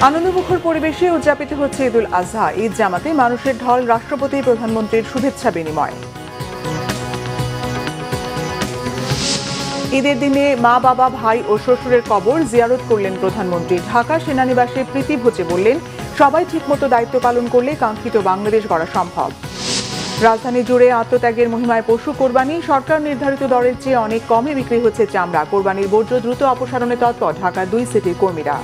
আনন্দমুখর পরিবেশে উদযাপিত হচ্ছে ঈদুল আজহা। ঈদ জামাতে মানুষের ঢল, রাষ্ট্রপতি প্রধানমন্ত্রীর শুভেচ্ছা বিনিময়। ঈদের দিনে মা বাবা, ভাই ও শ্বশুরের কবর জিয়ারত করলেন প্রধানমন্ত্রী। ঢাকা সেনানিবাসে প্রীতি ভোজে বললেন, সবাই ঠিকমতো দায়িত্ব পালন করলে কাঙ্ক্ষিত বাংলাদেশ গড়া সম্ভব। রাজধানী জুড়ে আত্মত্যাগের মহিমায় পশু কোরবানি। সরকার নির্ধারিত দরের চেয়ে অনেক কমে বিক্রি হচ্ছে চামড়া। কোরবানির বর্জ্য দ্রুত অপসারণে তৎপর ঢাকার 2 সিটির কর্মীরা।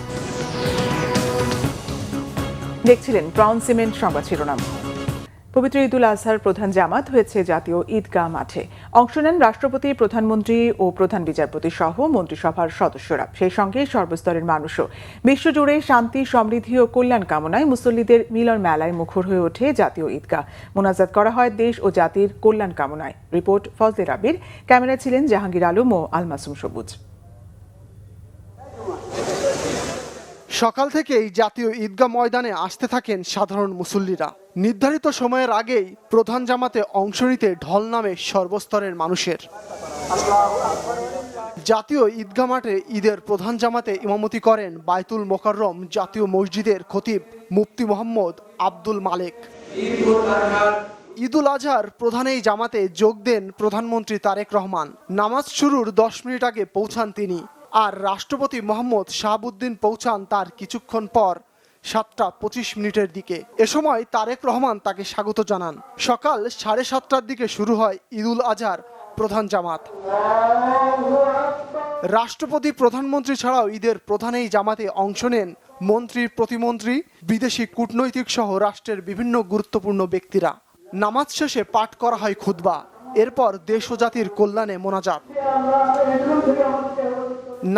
দেখছিলেন ক্রাউন সিমেন্ট সংবাদ শিরোনাম। পবিত্র ঈদুল আজহার প্রধান জামাত হয়েছে জাতীয় ঈদগাহ মাঠে। অংশ নেন রাষ্ট্রপতি, প্রধানমন্ত্রী ও প্রধান বিচারপতি সহ মন্ত্রিসভার সদস্যরা, সেই সঙ্গে সর্বস্তরের মানুষও। বিশ্বজুড়ে শান্তি, সমৃদ্ধি ও কল্যাণ কামনায় মুসল্লিদের মিলন মেলায় মুখর হয়ে ওঠে জাতীয় ঈদগাহ। মোনাজাত করা হয় দেশ ও জাতির কল্যাণ কামনায়। রিপোর্ট ফজলে রাবির, ক্যামেরায় ছিলেন জাহাঙ্গীর আলম ও আলমাসুম সবুজ। সকাল থেকেই জাতীয় ঈদগাহ ময়দানে আসতে থাকেন সাধারণ মুসল্লিরা। নির্ধারিত সময়ের আগেই প্রধান জামাতে অংশ নিতে ঢল নামে সর্বস্তরের মানুষের। জাতীয় ঈদগাহ মাঠে ঈদের প্রধান জামাতে ইমামতি করেন বায়তুল মোকাররম জাতীয় মসজিদের খতিব মুফতি মোহাম্মদ আব্দুল মালেক। ঈদুল আজহার প্রধান এই জামাতে যোগ দেন প্রধানমন্ত্রী তারেক রহমান। নামাজ শুরুর 10 মিনিট আগে পৌঁছান তিনি, আর রাষ্ট্রপতি মোহাম্মদ শাহাবুদ্দিন পৌঁছান তার কিছুক্ষণ পর 7:25 দিকে। এ সময় তারেক রহমান তাকে স্বাগত জানান। সকাল 7:30টার দিকে শুরু হয় ঈদুল আজহার প্রধান জামাত। রাষ্ট্রপতি, প্রধানমন্ত্রী ছাড়াও ঈদের প্রধান এই জামাতে অংশ নেন মন্ত্রী, প্রতিমন্ত্রী, বিদেশি কূটনৈতিক সহ রাষ্ট্রের বিভিন্ন গুরুত্বপূর্ণ ব্যক্তিরা। নামাজ শেষে পাঠ করা হয় খুতবা, এরপর দেশ ও জাতির কল্যাণে মোনাজাত।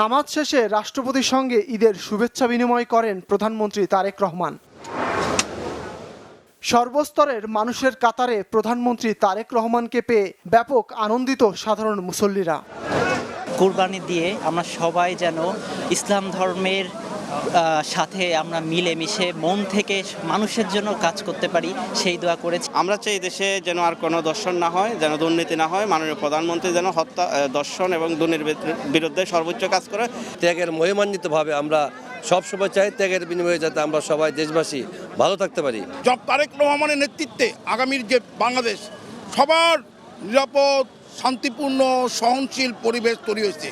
নামাজ শেষে রাষ্ট্রপতির সঙ্গে ঈদের শুভেচ্ছা বিনিময় করেন প্রধানমন্ত্রী তারেক রহমান। সর্বস্তরের মানুষের কাতারে প্রধানমন্ত্রী তারেক রহমানকে পেয়ে ব্যাপক আনন্দিত সাধারণ মুসল্লিরা। কুরবানি দিয়ে আমরা সবাই যেন ইসলাম ধর্মের সাথে আমরা মিলেমিশে মন থেকে মানুষের জন্য কাজ করতে পারি, সেই দোয়া করেছি। আমরা চাই দেশে যেন আর কোনো দর্শন না হয়, যেন দুর্নীতি না হয়। মাননীয় প্রধানমন্ত্রী যেন হত্যা, দর্শন এবং দুর্নীতির বিরুদ্ধে সর্বোচ্চ কাজ করে। ত্যাগের মহিমান্বিতভাবে আমরা সবসময় চাই ত্যাগের বিনিময়ে যাতে আমরা সবাই দেশবাসী ভালো থাকতে পারি। জনাব তারেক রহমানের নেতৃত্বে আগামীর যে বাংলাদেশ, সবার নিরাপদ, শান্তিপূর্ণ, সহনশীল পরিবেশ তৈরি হয়েছে।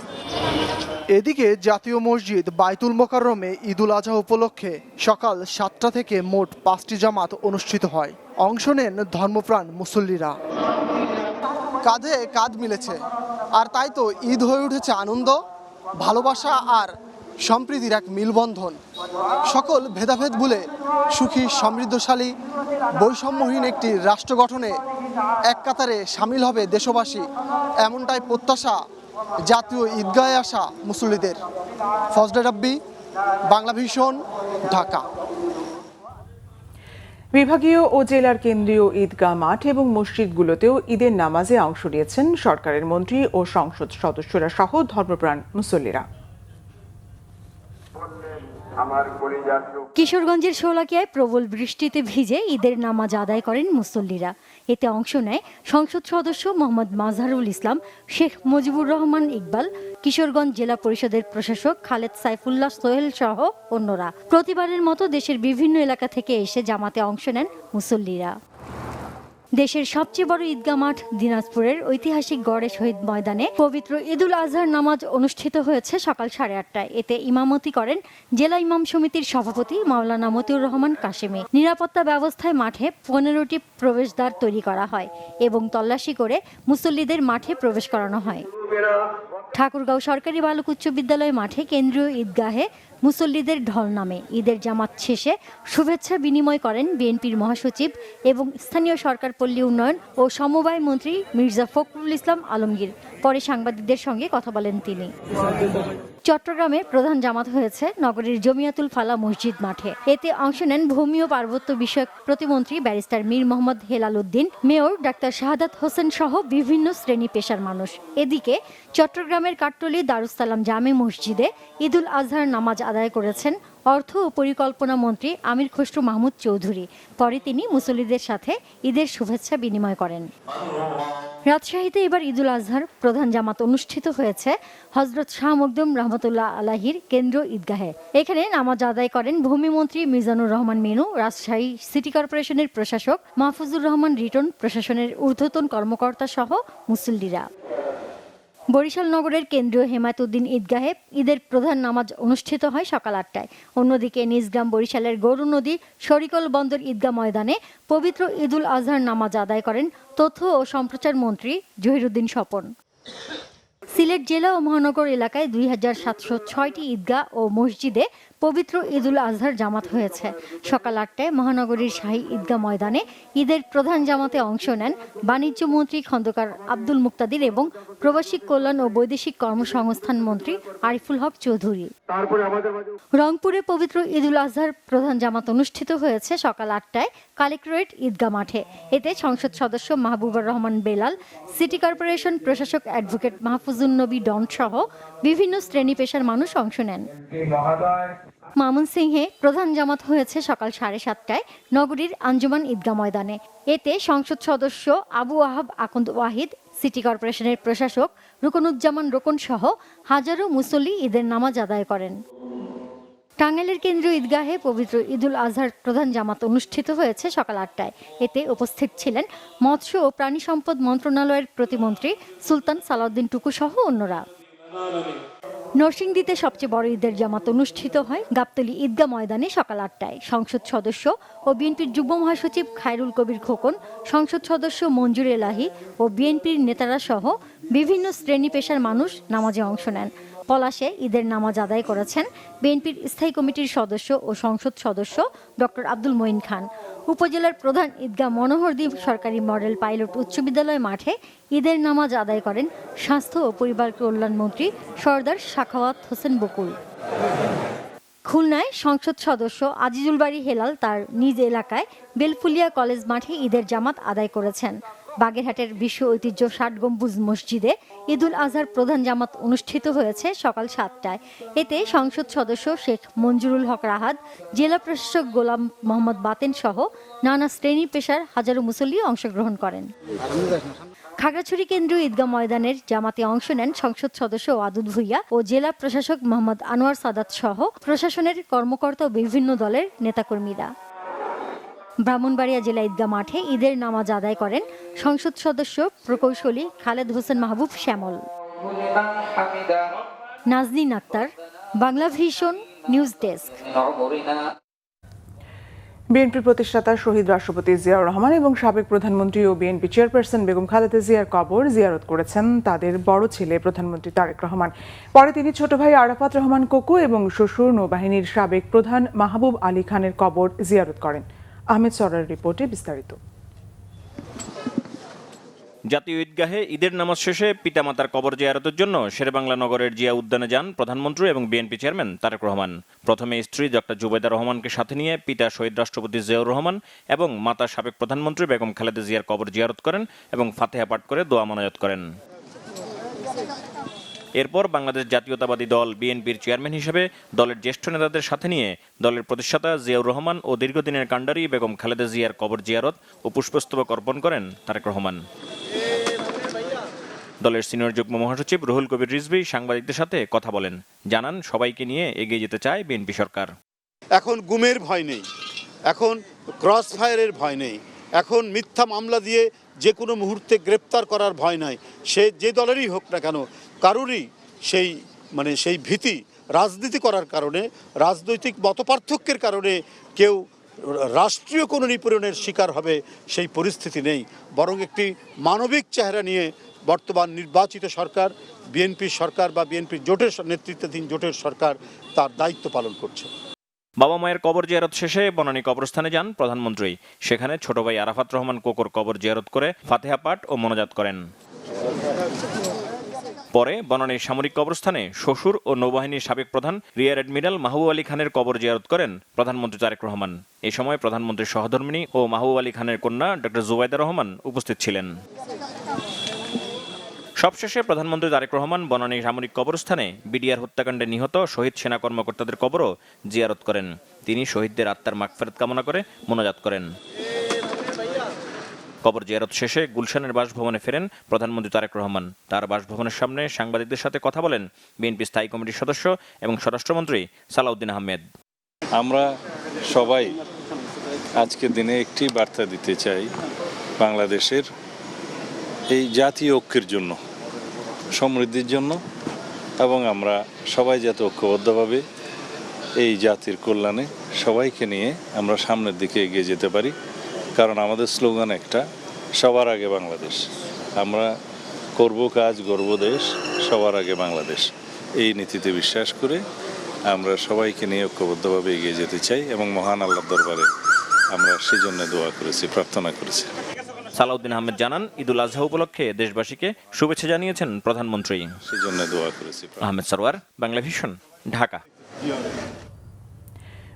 এদিকে জাতীয় মসজিদ বায়তুল মোকাররমে ঈদুল আজহা উপলক্ষে সকাল 7টা থেকে মোট 5টি জামাত অনুষ্ঠিত হয়। অংশ নেন ধর্মপ্রাণ মুসল্লিরা। কাঁধে কাঁধ মিলেছে, আর তাই তো ঈদ হয়ে উঠেছে আনন্দ, ভালোবাসা আর সম্প্রীতির এক মিলবন্ধন। সকল ভেদাভেদ ভুলে সুখী, সমৃদ্ধশালী, বৈষম্যহীন একটি রাষ্ট্র গঠনে এক কাতারে সামিল হবে দেশবাসী, এমনটাই প্রত্যাশা জাতীয় ঈদগাহে আসা মুসল্লিদের। ফজলে রাব্বি, বাংলাভিশন, ঢাকা। বিভাগীয় ও জেলার কেন্দ্রীয় ঈদগাহ মাঠ এবং মসজিদগুলোতেও ঈদের নামাজে অংশ নিয়েছেন সরকারের মন্ত্রী ও সংসদ সদস্যরা সহ ধর্মপ্রাণ মুসল্লিরা। কিশোরগঞ্জের শোলাকিয়ায় প্রবল বৃষ্টিতে ভিজে ঈদের নামাজ আদায় করেন মুসল্লিরা। এতে অংশ নেয় সংসদ সদস্য মোহাম্মদ মাজহারুল ইসলাম, শেখ মুজিবুর রহমান ইকবাল, কিশোরগঞ্জ জেলা পরিষদের প্রশাসক খালেদ সাইফুল্লাহ সোহেল সহ অন্যরা। প্রতিবারের মতো দেশের বিভিন্ন এলাকা থেকে এসে জামাতে অংশ নেন মুসল্লিরা। দেশের সবচেয়ে বড় ঈদগাহ মাঠ দিনাজপুরের ঐতিহাসিক গড়ে শহীদ ময়দানে পবিত্র ঈদুল আজহার নামাজ অনুষ্ঠিত হয়েছে সকাল 8:30টায়। এতে ইমামতি করেন জেলা ইমাম সমিতির সভাপতি মাওলানা মতিউর রহমান কাশেমি। নিরাপত্তা ব্যবস্থায় মাঠে 15টি প্রবেশদ্বার তৈরি করা হয় এবং তল্লাশি করে মুসল্লিদের মাঠে প্রবেশ করানো হয়। ঠাকুরগাঁও সরকারি বালক উচ্চ বিদ্যালয় মাঠে কেন্দ্রীয় ঈদগাহে মুসল্লিদের ঢল নামে। ঈদের জামাত শেষে শুভেচ্ছা বিনিময় করেন বিএনপির মহাসচিব এবং স্থানীয় সরকার, পল্লী উন্নয়ন ও সমবায় মন্ত্রী মির্জা ফখরুল ইসলাম আলমগীর। পরে সাংবাদিকদের সঙ্গে কথা বলেন তিনি। চট্টগ্রামে প্রধান জামাত হয়েছে নগরীর জমিয়াতুল ফালা মসজিদ মাঠে। এতে অংশ নেন ভূমি ও পার্বত্য বিষয়ক প্রতিমন্ত্রী barrister Mir Mohammad Helal Uddin, mayor doctor Shahadat Hossain সহ বিভিন্ন শ্রেণী পেশার মানুষ। এদিকে চট্টগ্রামের কাট্টলী দারুস সালাম জামে মসজিদে ঈদুল আজহার নামাজ আদায় করেছেন অর্থ ও পরিকল্পনা মন্ত্রী আমির খসরু মাহমুদ চৌধুরী। পরে তিনি মুসল্লিদের সাথে ঈদের শুভেচ্ছা বিনিময় করেন। রাজশাহীতে এবার ঈদুল আজহার প্রধান জামাত অনুষ্ঠিত হয়েছে হযরত শাহ মখদুম রহমতুল্লাহ আলাহির কেন্দ্রীয় ঈদগাহে। এখানে নামাজ আদায় করেন ভূমিমন্ত্রী মিজানুর রহমান মিনু, রাজশাহী সিটি কর্পোরেশনের প্রশাসক মাহফুজুর রহমান রিটন, প্রশাসনের ঊর্ধ্বতন কর্মকর্তা সহ মুসল্লিরা। বরিশাল নগরের কেন্দ্রীয় হেমায়েতুদ্দিন ঈদগাহে ঈদের প্রধান নামাজ অনুষ্ঠিত হয় সকাল 8টায়। অন্যদিকে নিজ গ্রাম বরিশালের গরু নদী শরিকল বন্দর ঈদগাহ ময়দানে পবিত্র ঈদুল আজহার নামাজ আদায় করেন তথ্য ও সম্প্রচার মন্ত্রী জহিরুদ্দিন স্বপন। সিলেট জেলা ও মহানগর এলাকায় 2706টি ঈদগাহ ও মসজিদে পবিত্র ঈদুল আজহার জামাত হয়েছে। সকাল 8টায় মহানগরীর শাহী ঈদগাহ ময়দানে ঈদের প্রধান জামাতে অংশ নেন বাণিজ্য মন্ত্রী খন্দকার আব্দুল মুক্তাদির এবং প্রবাসী কল্যাণ ও বৈদেশিক কর্মসংস্থান মন্ত্রী আরিফুল হক চৌধুরী। রংপুরে পবিত্র ঈদুল আজহার প্রধান জামাত অনুষ্ঠিত হয়েছে সকাল 8টায় কালেক্টরেট ঈদগাহ মাঠে। এতে সংসদ সদস্য মাহবুবুর রহমান বেলাল, সিটি কর্পোরেশন প্রশাসক অ্যাডভোকেট মাহফুজুন নবী ডন সহ বিভিন্ন শ্রেণী পেশার মানুষ অংশ নেন। ময়মনসিংহে প্রধান জামাত হয়েছে সকাল 7:30টায় নগরীর আঞ্জুমান ঈদগাহ ময়দানে। এতে সংসদ সদস্য আবু ওয়াহাব আকন্দ ওয়াহিদ, সিটি কর্পোরেশনের প্রশাসক রুকনুজ্জামান রোকন সহ হাজারো মুসল্লি ঈদের নামাজ আদায় করেন। টাঙ্গাইলের কেন্দ্রীয় ঈদগাহে পবিত্র ঈদুল আজহার প্রধান জামাত অনুষ্ঠিত হয়েছে সকাল 8টায়। এতে উপস্থিত ছিলেন মৎস্য ও প্রাণী সম্পদ মন্ত্রণালয়ের প্রতিমন্ত্রী সুলতান সালাউদ্দিন টুকু সহ অন্যরা। নরসিংদীতে সবচেয়ে বড় ঈদের জামাত অনুষ্ঠিত হয় গাবতলী ঈদগাহ ময়দানে সকাল 8টায়। সংসদ সদস্য ও বিএনপির যুগ্ম মহাসচিব খায়রুল কবির খোকন, সংসদ সদস্য মঞ্জুর এলাহি ও বিএনপির নেতারা সহ বিভিন্ন শ্রেণী পেশার মানুষ নামাজে অংশ নেন। পলাশে ঈদের নামাজ আদায় করেছেন বিএনপির স্থায়ী কমিটির সদস্য ও সংসদ সদস্য ডক্টর আব্দুল মঈন খান। উপজেলার প্রধান ঈদগাহ মনোহরদী সরকারি মডেল পাইলট উচ্চ বিদ্যালয় মাঠে ঈদের নামাজ আদায় করেন স্বাস্থ্য ও পরিবার কল্যাণ মন্ত্রী সরদার সাখাওয়াত হোসেন বকুল। খুলনায় সংসদ সদস্য আজিজুল বাড়ি হেলাল তার নিজ এলাকায় বেলফুলিয়া কলেজ মাঠে ঈদের জামাত আদায় করেছেন। বাগেরহাটের বিশ্ব ঐতিহ্য 60 গম্বুজ মসজিদে ঈদুল আজহার প্রধান জামাত অনুষ্ঠিত হয়েছে সকাল 7টায়। এতে সংসদ সদস্য শেখ মঞ্জুরুল হক রাহাত, জেলা প্রশাসক গোলাম মোহাম্মদ বাতেন সহ নানা শ্রেণী পেশার হাজারো মুসল্লি অংশগ্রহণ করেন। খাগড়াছড়ি কেন্দ্রীয় ঈদগাহ ময়দানের জামাতে অংশ নেন সংসদ সদস্য ওয়াদুদ ভুইয়া ও জেলা প্রশাসক মোহাম্মদ আনোয়ার সাদাত সহ প্রশাসনের কর্মকর্তা ও বিভিন্ন দলের নেতাকর্মীরা। ব্রাহ্মণবাড়িয়া জেলা ঈদগাহ মাঠে ঈদের নামাজ আদায় করেন সংসদ সদস্য প্রকৌশলী Khaled Hossain Mahbub Shyamal. Naznin Akter, Bangla Vision news desk. বিএনপির প্রতিষ্ঠাতা শহীদ রাষ্ট্রপতি জিয়াউর রহমান এবং সাবেক প্রধানমন্ত্রী ও বিএনপি চেয়ারপারসন বেগম খালেদা জিয়ার কবর জিয়ারত করেছেন তাদের বড় ছেলে প্রধানমন্ত্রী তারেক রহমান। পরে তিনি ছোট ভাই আরাফাত রহমান কোকো এবং শ্বশুর নৌবাহিনীর সাবেক প্রধান মাহবুব আলী খানের কবর জিয়ারত করেন। আহমেদ সরার রিপোর্টে বিস্তারিত। জাতীয় ঈদগাহে ঈদের নামাজ শেষে পিতামাতার কবর জিয়ারতের জন্য শেরেবাংলা নগরের জিয়া উদ্যানে যান প্রধানমন্ত্রী এবং বিএনপি চেয়ারম্যান তারেক রহমান। প্রথমে স্ত্রী ডক্টর জুবেদা রহমানকে সাথে নিয়ে পিতা শহীদ রাষ্ট্রপতি জিয়াউর রহমান এবং মাতা সাবেক প্রধানমন্ত্রী বেগম খালেদা জিয়ার কবর জিয়ারত করেন এবং ফাতিহা পাঠ করে দোয়া মোনাজাত করেন। এরপর বাংলাদেশ জাতীয়তাবাদী দল বিএনপির চেয়ারম্যান হিসেবে দলের জ্যেষ্ঠ নেতাদের সাথে নিয়ে দলের প্রতিষ্ঠাতা জিয়াউর রহমান ও দীর্ঘদিনের কাণ্ডারি বেগম খালেদা জিয়ার কবর জিয়ারত ও পুষ্পস্তবক অর্পণ করেন তারেক রহমান। দলের সিনিয়র যুগ্ম মহাসচিব রুহুল কবির রিজভী সাংবাদিকদের সাথে কথা বলেন, জানান সবাইকে নিয়ে এগিয়ে যেতে চায় বিএনপি সরকার। এখন গুমের ভয় নেই, এখন ক্রস ফায়ারের ভয় নেই, এখন মিথ্যা মামলা দিয়ে যে কোনো মুহূর্তে গ্রেপ্তার করার ভয় নাই। সে যে দলেরই হোক না কেন, কারোরই সেই ভীতি রাজনীতি করার কারণে, রাজনৈতিক মতপার্থক্যের কারণে কেউ রাষ্ট্রীয় কোনো নিপীড়নের শিকার হবে সেই পরিস্থিতি নেই। বরং একটি মানবিক চেহারা নিয়ে বর্তমান নির্বাচিত সরকার, বিএনপি সরকার বা বিএনপির জোটের নেতৃত্বাধীন জোটের সরকার তার দায়িত্ব পালন করছে। বাবা মায়ের কবর জিয়ারত শেষে বনানী কবরস্থানে যান প্রধানমন্ত্রী। সেখানে ছোট ভাই আরাফাত রহমান কোকোর কবর জিয়ারত করে ফাতিহা পাঠ ও মোনাজাত করেন। পরে বনানীর সামরিক কবরস্থানে শ্বশুর ও নৌবাহিনীর সাবেক প্রধান রিয়ার অ্যাডমিরাল মাহবুব আলী খানের কবর জিয়ারত করেন প্রধানমন্ত্রী তারেক রহমান। এই সময় প্রধানমন্ত্রীর সহধর্মিণী ও মাহবুব আলী খানের কন্যা ডক্টর জুবাইদা রহমান উপস্থিত ছিলেন। সবশেষে প্রধানমন্ত্রী তারেক রহমান বনানী সামরিক কবরস্থানে বিডিআর হত্যাকাণ্ডে নিহত শহীদ সেনা কর্মকর্তাদের কবরও জিয়ারত করেন। তিনি শহীদদের আত্মার মাগফিরাত কামনা করে মোনাজাত করেন। কবর জিয়ারত শেষে গুলশানের বাসভবনে ফেরেন প্রধানমন্ত্রী তারেক রহমান। তার বাসভবনের সামনে সাংবাদিকদের সাথে কথা বলেন বিএনপি স্থায়ী কমিটির সদস্য এবং স্বরাষ্ট্রমন্ত্রী সালাউদ্দিন আহমেদ। আমরা সবাই আজকের দিনে একটি বার্তা দিতে চাই, বাংলাদেশের এই জাতীয় ঐক্যের জন্য, সমৃদ্ধির জন্য, এবং আমরা সবাই যাতে ঐক্যবদ্ধভাবে এই জাতির কল্যাণে সবাইকে নিয়ে আমরা সামনের দিকে এগিয়ে যেতে পারি। কারণ আমাদের স্লোগান একটা, সবার আগে বাংলাদেশ। আমরা করব কাজ, গর্ব দেশ, সবার আগে বাংলাদেশ। এই নীতিতে বিশ্বাস করে আমরা সবাইকে নিয়ে ঐক্যবদ্ধভাবে এগিয়ে যেতে চাই এবং মহান আল্লাহর দরবারে আমরা সেজন্য দোয়া করেছি, প্রার্থনা করেছি। সালাউদ্দিন আহমেদ জানান, ঈদুল আজহা উপলক্ষে দেশবাসীকে শুভেচ্ছা জানিয়েছেন প্রধানমন্ত্রী। সেজন্য দোয়া করেছি। আহমেদ সরওয়ার, বাংলা ভিশন, ঢাকা।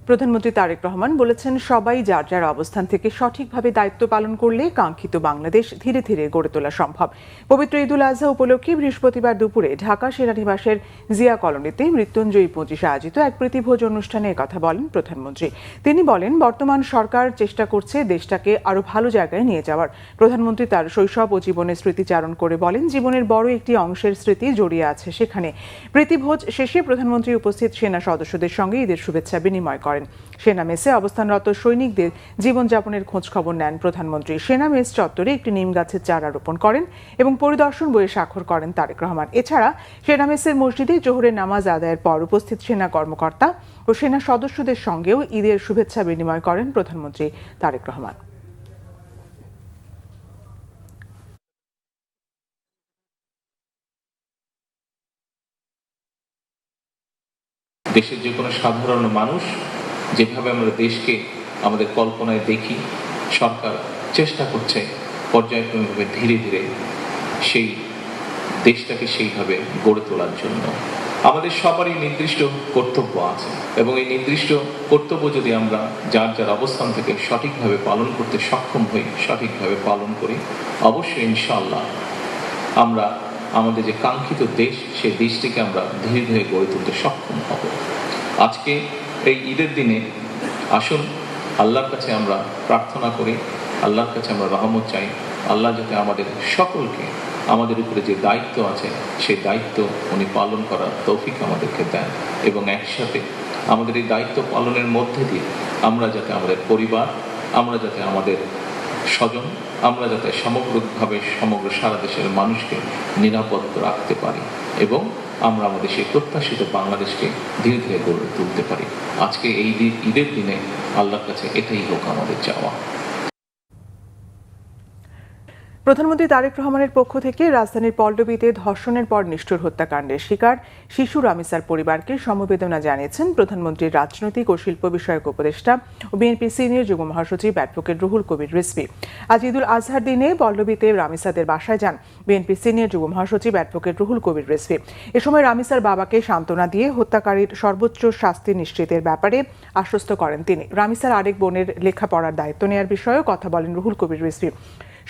প্রধানমন্ত্রী তারেক রহমান বলেছেন, সবাই যার যার অবস্থান থেকে সঠিকভাবে দায়িত্ব পালন করলে কাঙ্ক্ষিত বাংলাদেশ ধীরে ধীরে গড়ে তোলা সম্ভব। পবিত্র ঈদুল আজহা উপলক্ষে বৃহস্পতিবার দুপুরে ঢাকা সেনানিবাসের জিয়া কলোনিতে মৃত্যুঞ্জয়ী 25 আয়োজিত এক প্রীতিভোজ অনুষ্ঠানে একথা বলেন প্রধানমন্ত্রী। তিনি বলেন, বর্তমান সরকার চেষ্টা করছে দেশটাকে আরো ভালো জায়গায় নিয়ে যাওয়ার। প্রধানমন্ত্রী তার শৈশব ও জীবনের স্মৃতিচারণ করে বলেন, জীবনের বড় একটি অংশের স্মৃতি জড়িয়ে আছে সেখানে। প্রীতিভোজ শেষে প্রধানমন্ত্রী উপস্থিত সেনা সদস্যদের সঙ্গে ঈদের শুভেচ্ছা বিনিময় করেন। সেনা মেসে অবস্থানরত সৈনিকদের জীবনযাপনের খোঁজ খবর নেন প্রধানমন্ত্রী। সেনা মেস চত্বরে একটি নিম গাছের চারা রোপণ করেন এবং পরিদর্শন বইয়ে স্বাক্ষর করেন তারেক রহমান। এছাড়া সেনা মেসের মসজিদে জোহরের নামাজ আদায়ের পর উপস্থিত সেনা কর্মকর্তা ও সেনা সদস্যদের সঙ্গেও ঈদের শুভেচ্ছা বিনিময় করেন প্রধানমন্ত্রী তারেক রহমান। দেশের যে কোনো সাধারণ মানুষ যেভাবে আমরা দেশকে আমাদের কল্পনায় দেখি, সরকার চেষ্টা করছে পর্যায়ক্রমিকভাবে ধীরে ধীরে সেই দেশটাকে সেইভাবে গড়ে তোলার জন্য। আমাদের সবারই নির্দিষ্ট কর্তব্য আছে এবং এই নির্দিষ্ট কর্তব্য যদি আমরা যার যার অবস্থান থেকে সঠিকভাবে পালন করতে সক্ষম হই, সঠিকভাবে পালন করি, অবশ্যই ইনশাআল্লাহ আমরা আমাদের যে কাঙ্ক্ষিত দেশ, সেই দেশটিকে আমরা ধীরে ধীরে গড়ে তুলতে সক্ষম হব। আজকে এই ঈদের দিনে আসুন আল্লাহর কাছে আমরা প্রার্থনা করি, আল্লাহর কাছে আমরা রহমত চাই। আল্লাহ যাতে আমাদের সকলকে, আমাদের উপরে যে দায়িত্ব আছে সেই দায়িত্ব উনি পালন করার তৌফিক আমাদেরকে দেন এবং একসাথে আমাদের এই দায়িত্ব পালনের মধ্যে দিয়ে আমরা যাতে আমাদের পরিবার, আমরা যাতে আমাদের স্বজন, আমরা যাতে সামগ্রিকভাবে সমগ্র সারা দেশের মানুষকে নিরাপদ রাখতে পারি এবং আমরা আমাদের সেই প্রত্যাশিত বাংলাদেশকে ধীরে ধীরে গড়ে তুলতে পারি। আজকে এই ঈদের দিনে আল্লাহর কাছে এটাই হোক আমাদের চাওয়া। প্রধানমন্ত্রী তারেক রহমানের পক্ষ থেকে রাজধানীর পল্লবীতে ধর্ষণের পর নিষ্ঠুর হত্যাকাণ্ডের শিকার শিশু রামিসার পরিবারকে সমবেদনা জানিয়েছেন প্রধানমন্ত্রীর রাজনৈতিক ও শিল্প বিষয়ক উপদেষ্টা ও বিএনপি সিনিয়র যুগ্ম মহাসচিব অ্যাডভোকেট রুহুল কবির রিজভী। আজ ঈদুল আজহার দিনে পল্লবীতে রামিসাদের বাসায় যান বিএনপি সিনিয়র যুগ্ম মহাসচিব অ্যাডভোকেট রুহুল কবির রিজভী। এ সময় রামিসার বাবাকে সান্ত্বনা দিয়ে হত্যাকারীর সর্বোচ্চ শাস্তি নিশ্চিতের ব্যাপারে আশ্বস্ত করেন তিনি। রামিসার আরেক বোনের লেখাপড়ার দায়িত্ব নেওয়ার বিষয়েও কথা বলেন রুহুল কবির রিজভী।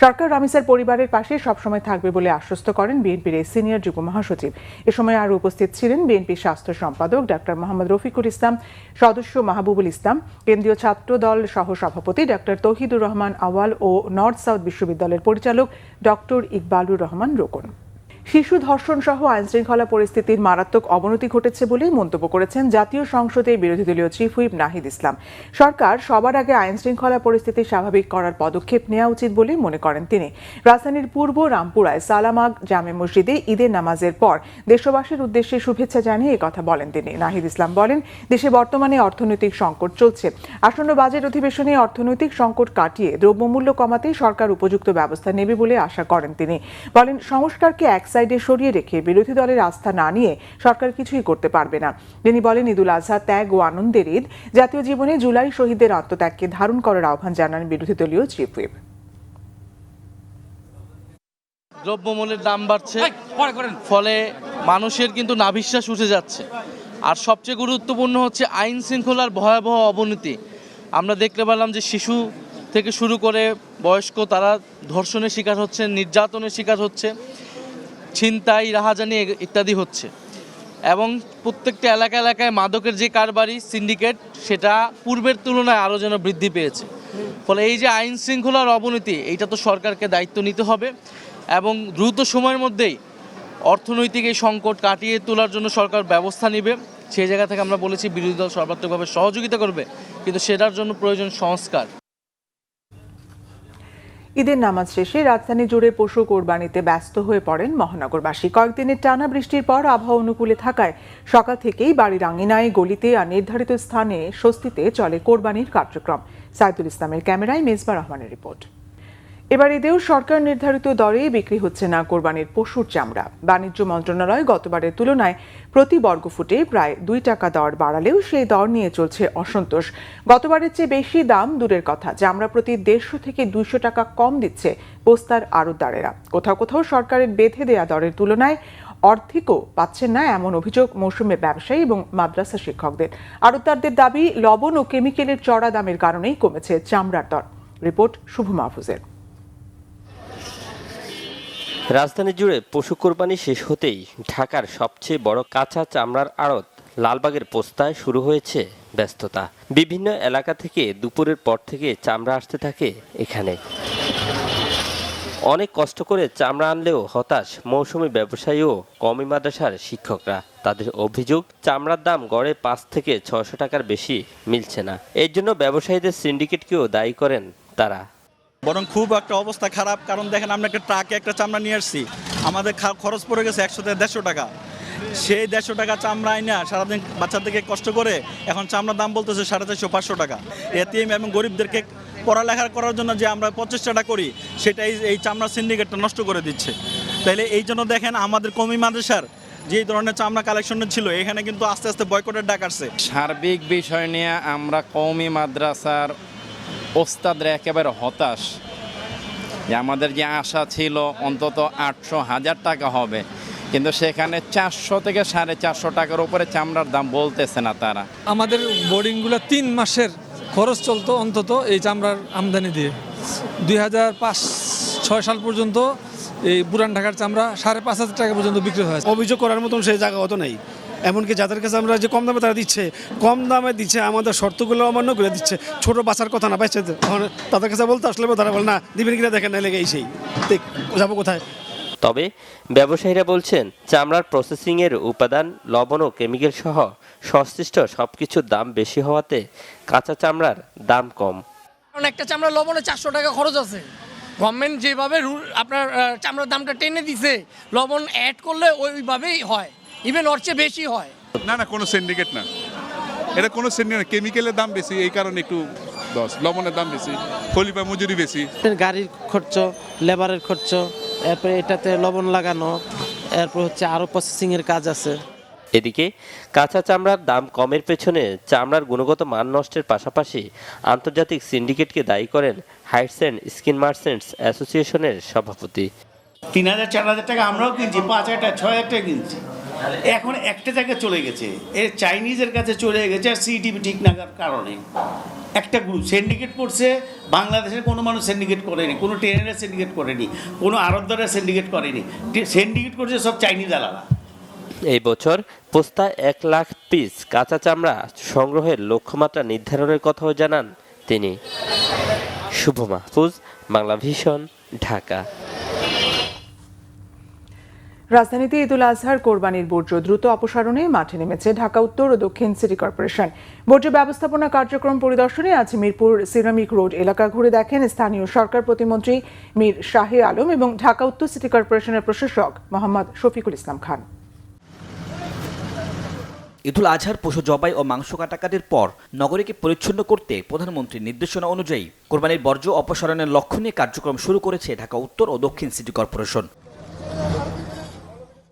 সরকার রামিসার পরিবারের পাশে সবসময় থাকবে বলে আশ্বস্ত করেন বিএনপির এই সিনিয়র যুগ্ম মহাসচিব। এ সময় আরও উপস্থিত ছিলেন বিএনপির স্বাস্থ্য সম্পাদক ডাক্তার মোহাম্মদ রফিকুল ইসলাম, সদস্য মাহবুবুল ইসলাম, কেন্দ্রীয় ছাত্র দল সহ সভাপতি ডাক্তার তৌহিদুর রহমান আওয়াল ও নর্থ সাউথ বিশ্ববিদ্যালয়ের পরিচালক ডক্টর ইকবালুর রহমান রোকন। শিশু ধর্ষণ সহ আইনশৃঙ্খলা পরিস্থিতির মারাত্মক অবনতি ঘটেছে বলে মন্তব্য করেছেন জাতীয় সংসদে বিরোধী দলীয় চিফ হুইপ নাহিদ ইসলাম। সরকার সবার আগে আইনশৃঙ্খলা পরিস্থিতি স্বাভাবিক করার পদক্ষেপ নেওয়া উচিত বলে মনে করেন তিনি। রাজধানীর পূর্ব রামপুরায় সালামাগ জামে মসজিদে ঈদের নামাজের পর দেশবাসীর উদ্দেশ্যে শুভেচ্ছা জানিয়ে কথা বলেন তিনি। নাহিদ ইসলাম বলেন, দেশে বর্তমানে অর্থনৈতিক সংকট চলছে। আসন্ন বাজেট অধিবেশনে অর্থনৈতিক সংকট কাটিয়ে দ্রব্যমূল্য কমাতে সরকার উপযুক্ত ব্যবস্থা নেবে বলে আশা করেন তিনি। বলেন, সংস্কারকে এক সাইডে সরিয়ে রেখে বিরোধী দলের আস্থা না নিয়ে সরকার কিছুই করতে পারবে না। তিনি বলেন, ঈদুল আজহা ত্যাগ ও আনন্দের ঈদ। জাতীয় জীবনে জুলাই শহীদদের আত্মত্যাগকে ধারণ করার আহ্বান জানান বিরোধী দলীয় চিফ হুইপ। দ্রব্যমূল্যের দাম বাড়ছে, ফলে মানুষের কিন্তু নাভিশ্বাস উঠে যাচ্ছে। আর সবচেয়ে গুরুত্বপূর্ণ হচ্ছে আইন শৃঙ্খলার ভয়াবহ অবনতি। আমরা দেখতে পেলাম যে শিশু থেকে শুরু করে বয়স্ক তারা ধর্ষণের শিকার হচ্ছে, নির্যাতনের শিকার হচ্ছে। ছিনতাই, রাহাজানি ইত্যাদি হচ্ছে এবং প্রত্যেকটা এলাকায় মাদকের যে কারবারি সিন্ডিকেট সেটা পূর্বের তুলনায় আরও যেন বৃদ্ধি পেয়েছে। ফলে এই যে আইন শৃঙ্খলার অবনতি, এইটা তো সরকারকে দায়িত্ব নিতে হবে এবং দ্রুত সময়ের মধ্যেই অর্থনৈতিক এই সংকট কাটিয়ে তোলার জন্য সরকার ব্যবস্থা নেবে। সেই জায়গা থেকে আমরা বলেছি বিরোধী দল সর্বাত্মকভাবে সহযোগিতা করবে, কিন্তু সেটার জন্য প্রয়োজন সংস্কার। ঈদের নামাজ শেষে রাজধানী জুড়ে পশু কোরবানিতে ব্যস্ত হয়ে পড়েন মহানগরবাসী। কয়েকদিনের টানা বৃষ্টির পর আবহাওয়া অনুকূলে থাকায় সকাল থেকেই বাড়ির আঙিনায়, গলিতে আর নির্ধারিত স্থানে স্বস্তিতে চলে কোরবানির কার্যক্রম। সাইদুল ইসলামের ক্যামেরায় মেজবা রহমানের রিপোর্ট। এবার ঈদেও সরকার নির্ধারিত দরে বিক্রি হচ্ছে না কোরবানির পশুর চামড়া। বাণিজ্য মন্ত্রণালয় গতবারের তুলনায় প্রতি বর্গফুটে প্রায় 2 টাকা দর বাড়ালেও সেই দর নিয়ে চলছে অসন্তোষ। গতবারের চেয়ে বেশি দাম দূরের কথা, চামড়া প্রতি 150 থেকে 200 টাকা কম দিচ্ছে পোস্তার আড়তদারেরা। কোথাও কোথাও সরকারের বেঁধে দেয়া দরের তুলনায় অর্ধেকও পাচ্ছেন না, এমন অভিযোগ মৌসুমে ব্যবসায়ী এবং মাদ্রাসা শিক্ষকদের। আড়তদারদের দাবি, লবণ ও কেমিক্যালের চড়া দামের কারণেই কমেছে চামড়ার দর। রিপোর্ট শুভ মাহফুজের। রাজধানী জুড়ে পশু কোরবানি শেষ হতেই ঢাকার সবচেয়ে বড় কাঁচা চামড়ার আড়ত লালবাগের পোস্তায় শুরু হয়েছে ব্যস্ততা। বিভিন্ন এলাকা থেকে দুপুরের পর থেকে চামড়া আসতে থাকে এখানে। অনেক কষ্ট করে চামড়া আনলেও হতাশ মৌসুমি ব্যবসায়ী ও কওমি মাদ্রাসার শিক্ষকরা। তাদের অভিযোগ, চামড়ার দাম গড়ে 5 থেকে 600 টাকার বেশি মিলছে না। এর জন্য ব্যবসায়ীদের সিন্ডিকেটকেও দায়ী করেন তারা। বরং খুব একটা অবস্থা খারাপ, কারণ দেখেন আমরা একটা ট্রাকে একটা চামড়া নিয়ে আসছি, আমাদের খরচ পড়ে গেছে 100 থেকে 150 টাকা। সেই 150 টাকা চামড়া আইনা সারাদিন বাচ্চাদেরকে কষ্ট করে এখন চামড়ার দাম বলতেছে 450-500 টাকা। এতিম এবং গরিবদেরকে পড়ালেখা করার জন্য যে আমরা প্রচেষ্টাটা করি, সেটাই এই চামড়া সিন্ডিকেটটা নষ্ট করে দিচ্ছে। তাইলে এই জন্য দেখেন আমাদের কওমি মাদ্রাসার যে ধরনের চামড়া কালেকশন ছিল, এখানে কিন্তু আস্তে আস্তে বয়কটের ডাক আসছে। সার্বিক বিষয় নিয়ে আমরা কওমি মাদ্রাসার ওস্তাদরা একেবারে হতাশ। যে আমাদের যে আশা ছিল অন্তত 800-1000 টাকা হবে, কিন্তু সেখানে 400 থেকে 450 টাকার উপরে চামড়ার দাম বলতেছে না তারা। আমাদের বোর্ডিংগুলো 3 মাসের খরচ চলতো অন্তত এই চামড়ার আমদানি দিয়ে। 2005-6 সাল পর্যন্ত এই পুরান ঢাকার চামড়া 5,500 টাকা পর্যন্ত বিক্রি হয়েছে। অভিযোগ করার মতন সেই জায়গা অত নেই। এমনকি যাদের কাছে আমরা যে কম দামে তারা দিচ্ছে, কম দামে দিচ্ছে, আমাদের শর্তগুলো অমান্য করে দিচ্ছে। ছোট বাচ্চার কথা না পাইছে, তাদের কাছে বলতে আসলে তারা বলে না দিবেন কিনা দেখেন, না লেগে সেই যাবো কোথায়। তবে ব্যবসায়ীরা বলছেন, চামড়ার প্রসেসিংয়ের উপাদান, লবণ ও কেমিক্যাল সহ সংশ্লিষ্ট সবকিছুর দাম বেশি হওয়াতে কাঁচা চামড়ার দাম কম। কারণ একটা চামড়া লবণে 400 টাকা খরচ আছে। গভর্নমেন্ট যেভাবে আপনার চামড়ার দামটা টেনে দিছে, লবণ অ্যাড করলে ওইভাবেই হয়, ইভেন ওর চেয়ে বেশি হয়। না কোনো সিন্ডিকেট না, এটা কোনো সিন্ডিকেট। কেমিক্যালের দাম বেশি, এই কারণে একটু লবণের দাম বেশি, খলিফা মজুরি বেশি। গাড়ির খরচ, লেবারের খরচ, এরপরে এটাতে লবণ লাগানো, এরপর হচ্ছে আরও প্রসেসিংয়ের কাজ আছে। এদিকে কাঁচা চামড়ার দাম কমের পেছনে চামড়ার গুণগত মান নষ্টের পাশাপাশি আন্তর্জাতিক সিন্ডিকেটকে দায়ী করেন হাইটস অ্যান্ড স্কিন মার্চেন্টস অ্যাসোসিয়েশনের সভাপতি। 3,000-4,000 টাকা আমরাও কিনছি, 5,000 টাকা 6,000 টাকা কিনছি। এখন একটা জায়গায় চলে গেছে, এর চাইনিজের কাছে চলে গেছে সিটিভি ঠিক না কারণে। একটা গ্রুপ সিন্ডিকেট করছে, বাংলাদেশের কোনো মানুষ সিন্ডিকেট করেনি, কোনো ট্রেনের সিন্ডিকেট করেনি, কোনো আড়তদারের সিন্ডিকেট করেনি, সিন্ডিকেট করছে সব চাইনিজ আলাদা। এই বছর পোস্তা 1 লাখ পিস কাঁচা চামড়া সংগ্রহের লক্ষ্যমাত্রা নির্ধারণের কথাও জানান তিনি। শুভ মাহফুজ, বাংলা ভিশন, ঢাকা। রাজধানীতে ঈদুল আজহার কোরবানির বর্জ্য দ্রুত অপসারণে মাঠে নেমেছে ঢাকা উত্তর ও দক্ষিণ সিটি কর্পোরেশন। বর্জ্য ব্যবস্থাপনা কার্যক্রম পরিদর্শনে আজ মিরপুর সিরামিক রোড এলাকা ঘুরে দেখেন স্থানীয় সরকার প্রতিমন্ত্রী মীর শাহে আলম এবং ঢাকা উত্তর সিটি কর্পোরেশনের প্রশাসক মোহাম্মদ শফিকুল ইসলাম খান। ঈদুল আজহার পশু জবাই ও মাংস কাটাকাটির পর নগরীকে পরিচ্ছন্ন করতে প্রধানমন্ত্রীর নির্দেশনা অনুযায়ী কোরবানির বর্জ্য অপসারণের লক্ষ্য নিয়ে কার্যক্রম শুরু করেছে ঢাকা উত্তর ও দক্ষিণ সিটি কর্পোরেশন।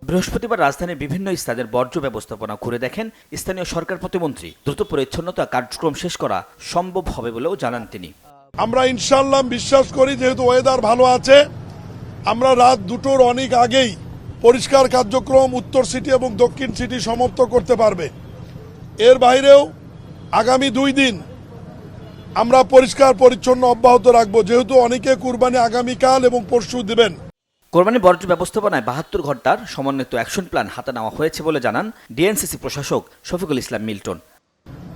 বৃহস্পতিবার রাজধানীর বিভিন্ন স্থানের বর্জ্য ব্যবস্থাপনা ঘুরে দেখেন স্থানীয় সরকার প্রতিমন্ত্রী। দ্রুত পরিচ্ছন্নতা কার্যক্রম শেষ করা সম্ভব হবে বলেও জানান তিনি। আমরা ইনশাআল্লাহ বিশ্বাস করি, যেহেতু ওয়েদার ভালো আছে, আমরা রাত 2টোর অনেক আগেই পরিষ্কার কার্যক্রম উত্তর সিটি এবং দক্ষিণ সিটি সমাপ্ত করতে পারবে। এর বাইরেও আগামী 2 দিন আমরা পরিষ্কার পরিচ্ছন্ন অব্যাহত রাখবো, যেহেতু অনেকে কুরবানি আগামীকাল এবং পরশু দেবেন। কোরবানির বর্জ্য ব্যবস্থাপনায় 72 ঘন্টার সমন্বিত অ্যাকশন প্ল্যান হাতে নেওয়া হয়েছে বলে জানান ডিএনসিসি প্রশাসক শফিকুল ইসলাম মিল্টন।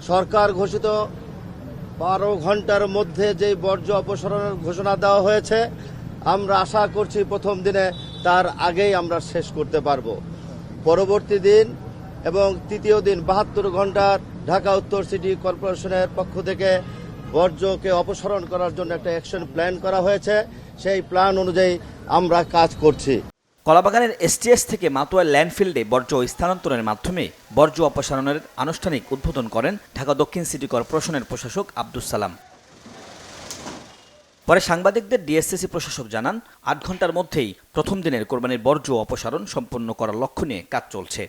সরকার ঘোষিত 12 ঘন্টার মধ্যে যে বর্জ্য অপসারণের ঘোষণা দেওয়া হয়েছে, আমরা আশা করছি প্রথম দিনে তার আগেই আমরা শেষ করতে পারব। পরবর্তী দিন এবং তৃতীয় দিন 72 ঘন্টার ঢাকা উত্তর সিটি কর্পোরেশনের পক্ষ থেকে বর্জ্যকে অপসারণ করার জন্য একটা অ্যাকশন প্ল্যান করা হয়েছে। সেই প্ল্যান অনুযায়ী আমরা কাজ করছি। কলাবাগানের এসটিএস থেকে মাতোয়া ল্যান্ডফিল্ডে বর্জ্য স্থানান্তরের মাধ্যমে বর্জ্য অপসারণের আনুষ্ঠানিক উদ্বোধন করেন ঢাকা দক্ষিণ সিটি কর্পোরেশনের প্রশাসক আব্দুস সালাম। পরে সাংবাদিকদের ডিএসসিসি প্রশাসক জানান 8 ঘন্টার মধ্যেই প্রথম দিনের কোরবানির বর্জ্য অপসারণ সম্পন্ন করার লক্ষ্য নিয়ে কাজ চলছে।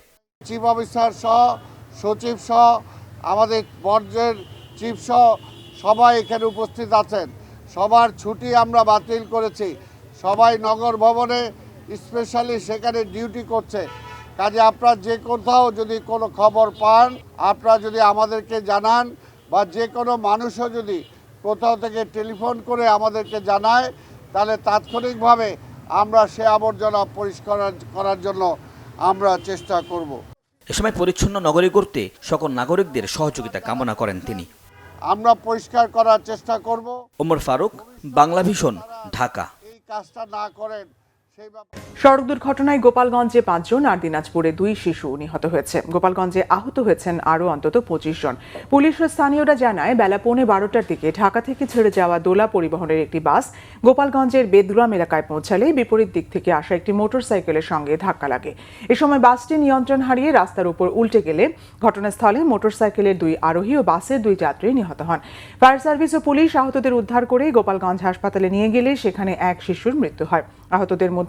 চিফ অফিসার সহ, সচিব সহ, আমাদের বর্জ্যের চিফ সহ সবাই এখানে উপস্থিত আছেন। সবার ছুটি আমরা বাতিল করেছি। সবাই নগর ভবনে স্পেশালি সেখানে ডিউটি করছে। কাজে আপনারা যে কোথাও যদি কোনো খবর পান, আপনারা যদি আমাদেরকে জানান, বা যে কোনো মানুষও যদি কোথাও থেকে টেলিফোন করে আমাদেরকে জানায়, তাহলে তাৎক্ষণিকভাবে আমরা সে আবর্জনা পরিষ্কার করার জন্য আমরা চেষ্টা করব। এ সময় পরিচ্ছন্ন নগরী করতে সকল নাগরিকদের সহযোগিতা কামনা করেন তিনি। আমরা পরিষ্কার করার চেষ্টা করব। ওমর ফারুক, বাংলা ভিশন, ঢাকা। এই কাজটা না করেন সড়ক দুর্ঘটনায় গোপালগঞ্জে 5 জন আর দিনাজপুরে 2 শিশু নিহত হয়েছে। গোপালগঞ্জে আহত হয়েছেন আরও অন্তত 25 জন। পুলিশ ও স্থানীয়রা জানায় বেলা 11:15টার দিকে ঢাকা থেকে ছেড়ে যাওয়া দোলা পরিবহনের একটি বাস গোপালগঞ্জের বেদগ্রাম এলাকায় পৌঁছালে বিপরীত দিক থেকে আসা একটি মোটরসাইকেলের সঙ্গে ধাক্কা লাগে। এ সময় বাসটি নিয়ন্ত্রণ হারিয়ে রাস্তার উপর উল্টে গেলে ঘটনাস্থলে মোটরসাইকেলের 2 আরোহী ও বাসের 2 যাত্রী নিহত হন। ফায়ার সার্ভিস ও পুলিশ আহতদের উদ্ধার করে গোপালগঞ্জ হাসপাতালে নিয়ে গেলে সেখানে এক শিশুর মৃত্যু হয়। আহতদের মধ্যে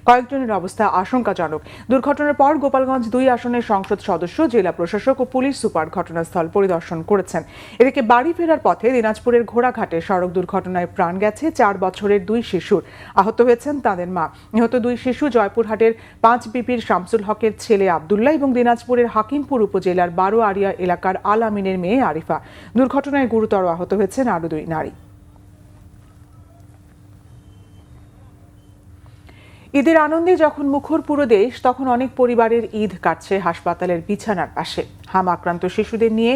কয়েকজনের অবস্থা আশঙ্কাজনক। দুর্ঘটনার পর গোপালগঞ্জ 2 আসনের সংসদ সদস্য, জেলা প্রশাসক ও পুলিশ সুপার ঘটনাস্থল পরিদর্শন করেছেন। এদিকে বাড়ি ফেরার পথে দিনাজপুরের ঘোড়াঘাটে সড়ক দুর্ঘটনায় প্রাণ গেছে 4 বছরের 2 শিশুর। আহত হয়েছেন তাদের মা। নিহত 2 শিশু জয়পুরহাটের 5 বিপির শামসুল হকের ছেলে আব্দুল্লাহ এবং দিনাজপুরের হাকিমপুর উপজেলার 12 আরিয়া এলাকার আল আমিনের মেয়ে আরিফা। দুর্ঘটনায় গুরুতর আহত হয়েছেন আরও 2 নারী। ঈদের আনন্দে যখন মুখর পুরো দেশ, তখন অনেক পরিবারের ঈদ কাটছে হাসপাতালের বিছানার পাশে। হাম আক্রান্ত শিশুদের নিয়ে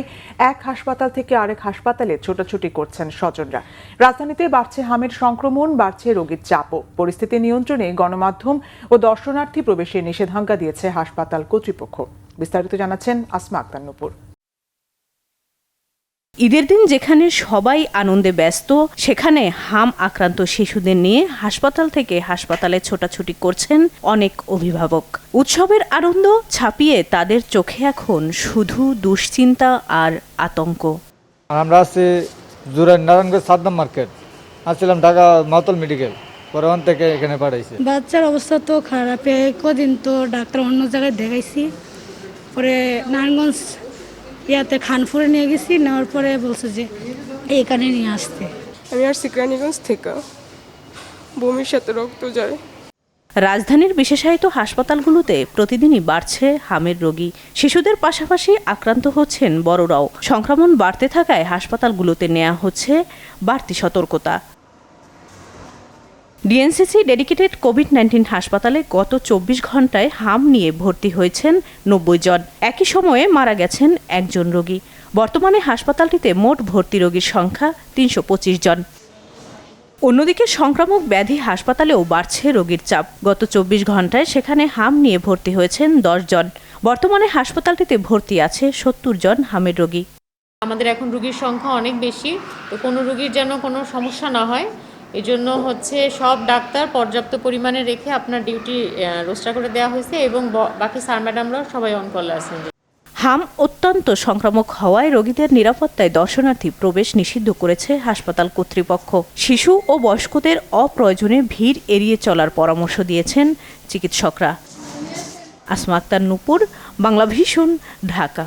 এক হাসপাতাল থেকে আরেক হাসপাতালে ছোটাছুটি করছেন স্বজনরা। রাজধানীতে বাড়ছে হামের সংক্রমণ, বাড়ছে রোগীর চাপও। পরিস্থিতি নিয়ন্ত্রণে গণমাধ্যম ও দর্শনার্থী প্রবেশে নিষেধাজ্ঞা দিয়েছে হাসপাতাল কর্তৃপক্ষ। বিস্তারিত জানাচ্ছেন আসমা আক্তার নূপুর। ঈদের দিন যেখানে সবাই আনন্দে ব্যস্ত, সেখানে হাম আক্রান্ত শিশুদের নিয়ে হাসপাতাল থেকে হাসপাতালে ছোটাছুটি করছেন অনেক অভিভাবক। উৎসবের আনন্দ ছাপিয়ে তাদের চোখে এখন শুধু দুশ্চিন্তা আর আতঙ্ক। আমরা আছি জুরাইন নারায়ণগঞ্জ সাদ্দাম মার্কেট, আসছিলাম ঢাকা মাতল মেডিকেল, পরে ওখান থেকে এখানে পাঠাইছে। বাচ্চার অবস্থা তো খারাপ, কদিন তো ডাক্তার অন্য জায়গায় দেখাইছি, পরে নারায়ণগঞ্জ ইয়াতে খানপুরে নিয়ে গেছি, নেওয়ার পরে বলছে যে এইখানে নিয়ে আসতে। আমি আর সিকরানীগঞ্জ থেকে, বমির সাথে রক্ত যায়। রাজধানীর বিশেষায়িত হাসপাতালগুলোতে প্রতিদিনই বাড়ছে হামের রোগী। শিশুদের পাশাপাশি আক্রান্ত হচ্ছেন বড়রাও। সংক্রমণ বাড়তে থাকায় হাসপাতালগুলোতে নেওয়া হচ্ছে বাড়তি সতর্কতা। ডিএনসিসি ডেডিকেটেড কোভিড-19 হাসপাতালে গত 24 ঘন্টায় হাম নিয়ে ভর্তি হয়েছেন 90 জন। একই সময়ে মারা গেছেন 1 জন রোগী। বর্তমানে হাসপাতালটিতে মোট ভর্তি রোগীর সংখ্যা 325 জন। অন্যদিকে সংক্রামক ব্যাধি হাসপাতালেও বাড়ছে রোগীর চাপ। গত 24 ঘন্টায় সেখানে হাম নিয়ে ভর্তি হয়েছেন 10 জন। বর্তমানে হাসপাতালটিতে ভর্তি আছে 70 জন হামের রোগী। আমাদের এখন রোগীর সংখ্যা অনেক বেশি, তো কোনো রোগীর যেন কোনো সমস্যা না হয়, এজন্য সব ডাক্তার পর্যাপ্ত পরিমাণে রেখে আপনার ডিউটি রোস্টার করে দেওয়া হয়েছে এবং বাকি স্যার ম্যাডামরাও সবাই অন কলে আছেন। হাম অত্যন্ত সংক্রামক হওয়ায় রোগীদের নিরাপত্তায় দর্শনার্থী প্রবেশ নিষিদ্ধ করেছে হাসপাতাল কর্তৃপক্ষ। শিশু ও বয়স্কদের অপ্রয়োজনে ভিড় এড়িয়ে চলার পরামর্শ দিয়েছেন চিকিৎসকরা। আসমা আক্তার নূপুর, বাংলা ভিশন, ঢাকা।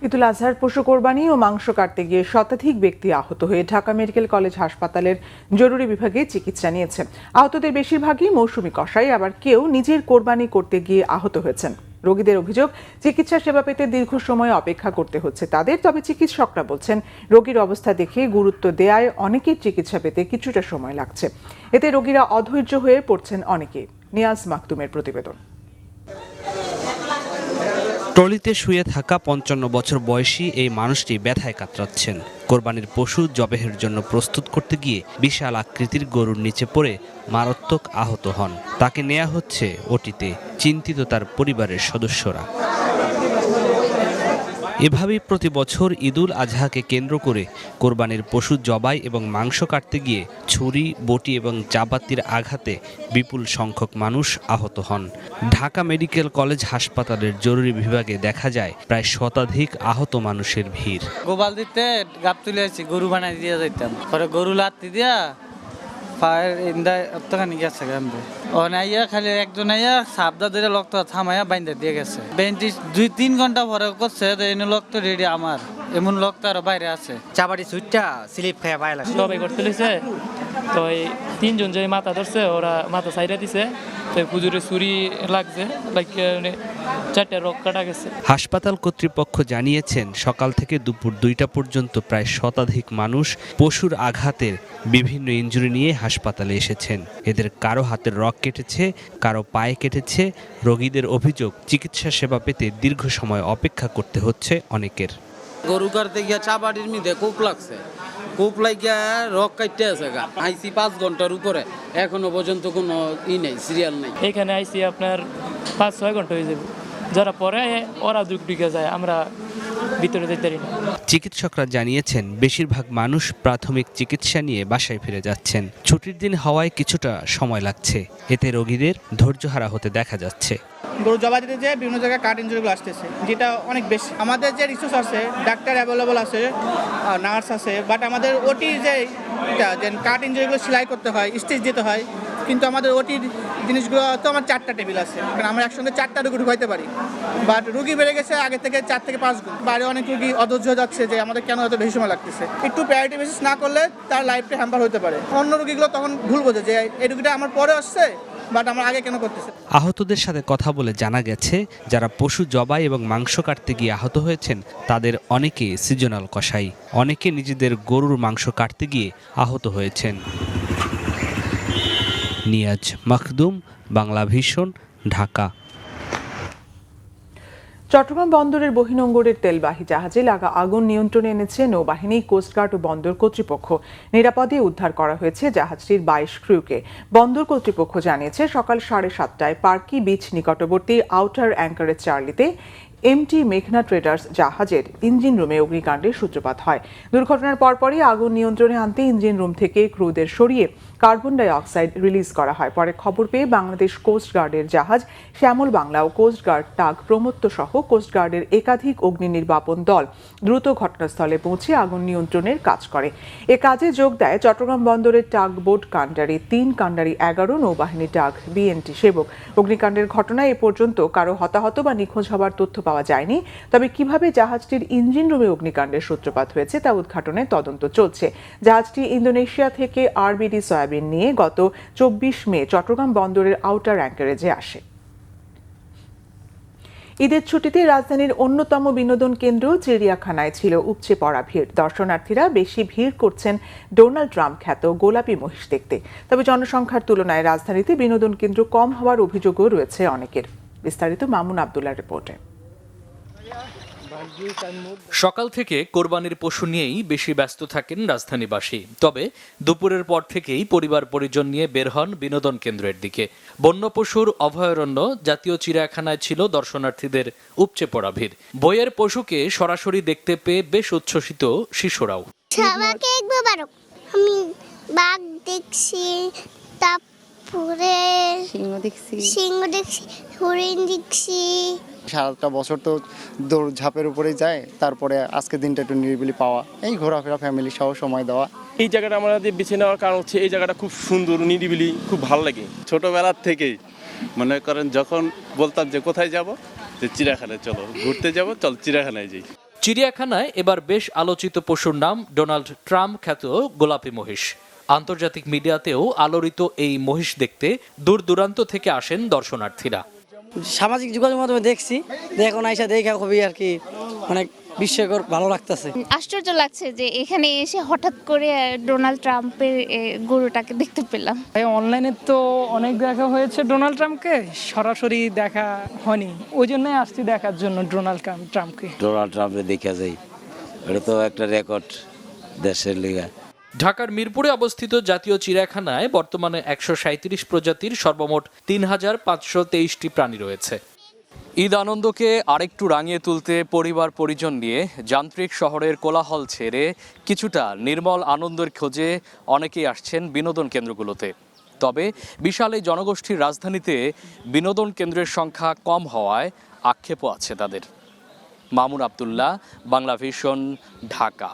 ঈদুল আজহার পশু কোরবানি ও মাংস কাটতে গিয়ে শতাধিক ব্যক্তি আহত হয়ে ঢাকা মেডিকেল কলেজ হাসপাতালের জরুরি বিভাগে চিকিৎসা নিয়েছে। আহতদের বেশিরভাগই মৌসুমি কসাই, আবার কেউ নিজের কোরবানি করতে গিয়ে আহত হয়েছেন। রোগীদের অভিযোগ, চিকিৎসা সেবা পেতে দীর্ঘ সময় অপেক্ষা করতে হচ্ছে তাদের। তবে চিকিৎসকরা বলছেন, রোগীর অবস্থা দেখে গুরুত্ব দেয়ায় অনেকের চিকিৎসা পেতে কিছুটা সময় লাগছে। এতে রোগীরা অধৈর্য হয়ে পড়ছেন অনেকে। নিয়াজ মাকতুমের প্রতিবেদন। ট্রলিতে শুয়ে থাকা 55 বছর বয়সী এই মানুষটি ব্যথায় কাতরাচ্ছেন। কোরবানির পশু জবেহের জন্য প্রস্তুত করতে গিয়ে বিশাল আকৃতির গরুর নিচে পড়ে মারাত্মক আহত হন। তাকে নেওয়া হচ্ছে ওটিতে। চিন্তিত তার পরিবারের সদস্যরা। এভাবেই প্রতি বছর ঈদুল আজহাকে কেন্দ্র করে কোরবানির পশু জবাই এবং মাংস কাটতে গিয়ে ছুরি, বটি এবং চাপাতির আঘাতে বিপুল সংখ্যক মানুষ আহত হন। ঢাকা মেডিকেল কলেজ হাসপাতালের জরুরি বিভাগে দেখা যায় প্রায় শতাধিক আহত মানুষের ভিড়। গোপাল দিতে গাপ তুলে আসছি, গরু বানাই দিয়ে যাইতাম, পরে গরু লাত্তি দিয়া পায়ের ইন্দায় অতখানি গেছে গামবে ও নাইয়া খালি একজন আইয়া সাবদা ধরে লক্ত থামাইয়া বাইন্দা দিয়ে গেছে। 2-3 ঘন্টা পরে করছে এনে লক্ত রেডি আমার, এমন লক্ত আরো বাইরে আছে। চাবাটি সুইটটা স্লিপ খেয়ে বাইলা সবাই করতে লইছে, তো এই 3 জন যে মাথা ধরছে ওরা মাথা সাইডে দিছে, তো হুজুরে ছুরি লাগছে, লাগিয়ে 4টা রক কাটা গেছে। হাসপাতাল কর্তৃপক্ষ জানিয়েছেন, সকাল থেকে দুপুর 2টা পর্যন্ত প্রায় শতাধিক মানুষ পশুর আঘাতের বিভিন্ন ইনজুরি নিয়ে হাসপাতালে এসেছেন। এদের কারো হাতের রক কেটেছে, কারো পায়ে কেটেছে। রোগীদের অভিযোগ, চিকিৎসা সেবা পেতে দীর্ঘ সময় অপেক্ষা করতে হচ্ছে অনেকের। গরু কাটতে গিয়া চাবাটির মধ্যে কূপ লাগছে, কূপ লাগিয়া রক কাটতে আছে গা। আইসি 5 ঘন্টার উপরে, এখনো পর্যন্ত কোনো নেই, সিরিয়াল নেই। এখানে আইসি আপনার 5-6 ঘন্টা হয়ে যাবে। যারা পরে ওরা ঢুকে যায়, আমরা ভিতরে যেতে পারি না। চিকিৎসকরা জানিয়েছেন, বেশিরভাগ মানুষ প্রাথমিক চিকিৎসা নিয়ে বাসায় ফিরে যাচ্ছেন। ছুটির দিন হওয়ায় কিছুটা সময় লাগছে। এতে রোগীদের ধৈর্যহারা হতে দেখা যাচ্ছে। গরু জবা দিতে যে বিভিন্ন জায়গায় কাট ইঞ্জুরিগুলো আসতেছে, যেটা অনেক বেশি। আমাদের যে রিসোর্স আছে, ডাক্তার অ্যাভেলেবল আছে, নার্স আছে, বাট আমাদের ওটি যে কাট ইঞ্জুরিগুলো সেলাই করতে হয়, স্টিচ দিতে হয়, কিন্তু আমাদের ওটির জিনিসগুলো তো আমার 4টা টেবিল আছে, কারণ আমরা একসঙ্গে 4টা রুগী ঢুকাইতে পারি। বাট রুগী বেড়ে গেছে আগে থেকে 4 থেকে 5 গুণ। বাইরে অনেক রুগী অধৈর্য হয়ে যাচ্ছে যে আমাদের কেন এত বেশি সময় লাগতেছে। একটু প্রায়োরিটি বেসিস না করলে তার লাইফটা হ্যাম্পার হতে পারে। অন্য রুগীগুলো তখন ভুল বোঝে যে এই রুগীটা আমার পরে আসছে, বাট আমার আগে কেন করতেছে। আহতদের সাথে কথা বলে জানা গেছে, যারা পশু জবাই এবং মাংস কাটতে গিয়ে আহত হয়েছেন তাদের অনেকে সিজনাল কসাই, অনেকে নিজেদের গরুর মাংস কাটতে গিয়ে আহত হয়েছেন। নিয়াজ মাকদুম, বাংলা ভিশন, ঢাকা। চট্টগ্রাম বন্দরের বহিনোঙ্গরের তেলবাহী জাহাজে লাগা আগুন নিয়ন্ত্রণে এনেছে নৌবাহিনী, কোস্টগার্ড ও বন্দর কর্তৃপক্ষ। নিরাপদে উদ্ধার করা হয়েছে জাহাজটির 22 ক্রুকে। বন্দর কর্তৃপক্ষ জানিয়েছে, সকাল 7:30টায় পার্কি বিচ নিকটবর্তী আউটার অ্যাঙ্কারেজ চার্লিতে এমটি মেঘনা ট্রেডার্স জাহাজের ইঞ্জিন রুমে অগ্নিকাণ্ডের সূত্রপাত হয়। দুর্ঘটনার পরপরই আগুন নিয়ন্ত্রণে আনতে ইঞ্জিন রুম থেকে ক্রুদের সরিয়ে কার্বন ডাই অক্সাইড রিলিজ করা হয়। পরে খবর পেয়ে বাংলাদেশ কোস্ট গার্ডের জাহাজ শ্যামল বাংলা ও কোস্ট গার্ড টাগ প্রমত্ত সহ কোস্ট গার্ডের একাধিক অগ্নি নির্বাপন দল দ্রুত ঘটনাস্থলে পৌঁছে আগুন নিয়ন্ত্রণের কাজ করে। এ কাজে যোগ দেয় চট্টগ্রাম বন্দরের টাগ বোট কান্ডারি 3, কান্ডারি 11, নৌবাহিনী টাগ বিএনটি সেবক। অগ্নিকাণ্ডের ঘটনায় এ পর্যন্ত কারো হতাহত বা নিখোঁজ হবার তথ্য পাওয়া যায়নি। তবে কিভাবে জাহাজটির ইঞ্জিন রুমে অগ্নিকাণ্ডের সূত্রপাত হয়েছে তা উদ্ঘাটনে তদন্ত চলছে। জাহাজটি ইন্দোনেশিয়া থেকে আরবিডি সয়াবিন নিয়ে গত 24 মে চট্টগ্রাম বন্দরের আউটার অ্যাঙ্কারেজে আসে। ঈদের ছুটিতে রাজধানীর অন্যতম বিনোদন কেন্দ্র চিড়িয়াখানায় ছিল উপচে পড়া ভিড়। দর্শনার্থীরা বেশি ভিড় করছেন ডোনাল্ড ট্রাম্প খ্যাত গোলাপি মহিষ দেখতে। তবে জনসংখ্যার তুলনায় রাজধানীতে বিনোদন কেন্দ্র কম হওয়ার অভিযোগও রয়েছে অনেকের। বিস্তারিত মামুন আব্দুল্লাহর রিপোর্টে। সকাল থেকে কোরবানির পশু নিয়েই বেশি ব্যস্ত থাকেন রাজধানীবাসী। তবে দুপুরের পর থেকেই পরিবার পরিজন নিয়ে বের হন বিনোদন কেন্দ্রের দিকে। বন্য পশুর অভয়ারণ্য জাতীয় চিড়িয়াখানায় ছিল দর্শনার্থীদের উপচে পড়া ভিড়। বইয়ের পশুকে সরাসরি দেখতে পেয়ে বেশ উচ্ছ্বসিত শিশুরাও। আমি বাঘ দেখছি, তারপরে সিংহ দেখছি, হরিণ দেখছি। সারাটা বছর তো দৌড় ঝাঁপের উপরেই যায়, তারপরে আজকে দিনটা একটু নিরিবিলি পাওয়া, এই ঘোরাফেরা ফ্যামিলি সহ সময় দেওয়া। এই জায়গাটা আমাদের বেছে নেওয়ার কারণ হচ্ছে এই জায়গাটা খুব সুন্দর, নিরিবিলি, খুব ভালো লাগে। ছোটবেলার থেকেই মনে করেন যখন বলতাম যে কোথায় যাব, যে চিড়িয়াখানায় চলো, ঘুরতে যাব, চল চিড়িয়াখানায় যাই। চিড়িয়াখানায় এবার বেশ আলোচিত পশুর নাম ডোনাল্ড ট্রাম্প খ্যাত গোলাপি মহিষ। আন্তর্জাতিক মিডিয়াতেও আলোড়িত এই মহিষ দেখতে দূর দূরান্ত থেকে আসেন দর্শনার্থীরা। সামাজিক যোগাযোগ মাধ্যমে দেখছি, এখন আইসা দেখা খুবই আর কি অনেক বিস্ময়কর, ভালো লাগতেছে। আশ্চর্য লাগছে যে এখানে এসে হঠাৎ করে ডোনাল্ড ট্রাম্পের গরুটাকে দেখতে পেলাম। অনলাইনে তো অনেক দেখা হয়েছে ডোনাল্ড ট্রাম্পকে, সরাসরি দেখা হয়নি, ওই জন্যই আসছি দেখার জন্য ডোনাল্ড ট্রাম্পকে। ডোনাল্ড ট্রাম্পে দেখা যায়, এটা তো একটা রেকর্ড দেশের লিগা। ঢাকার মিরপুরে অবস্থিত জাতীয় চিড়িয়াখানায় বর্তমানে 137 প্রজাতির সর্বমোট 3523টি প্রাণী রয়েছে। ঈদ আনন্দকে আরেকটু রাঙিয়ে তুলতে পরিবার পরিজন নিয়ে যান্ত্রিক শহরের কোলাহল ছেড়ে কিছুটা নির্মল আনন্দের খোঁজে অনেকেই আসছেন বিনোদন কেন্দ্রগুলোতে। তবে বিশাল এই জনগোষ্ঠীর রাজধানীতে বিনোদন কেন্দ্রের সংখ্যা কম হওয়ায় আক্ষেপও আছে তাদের। মামুন আব্দুল্লাহ, বাংলা ভিশন, ঢাকা।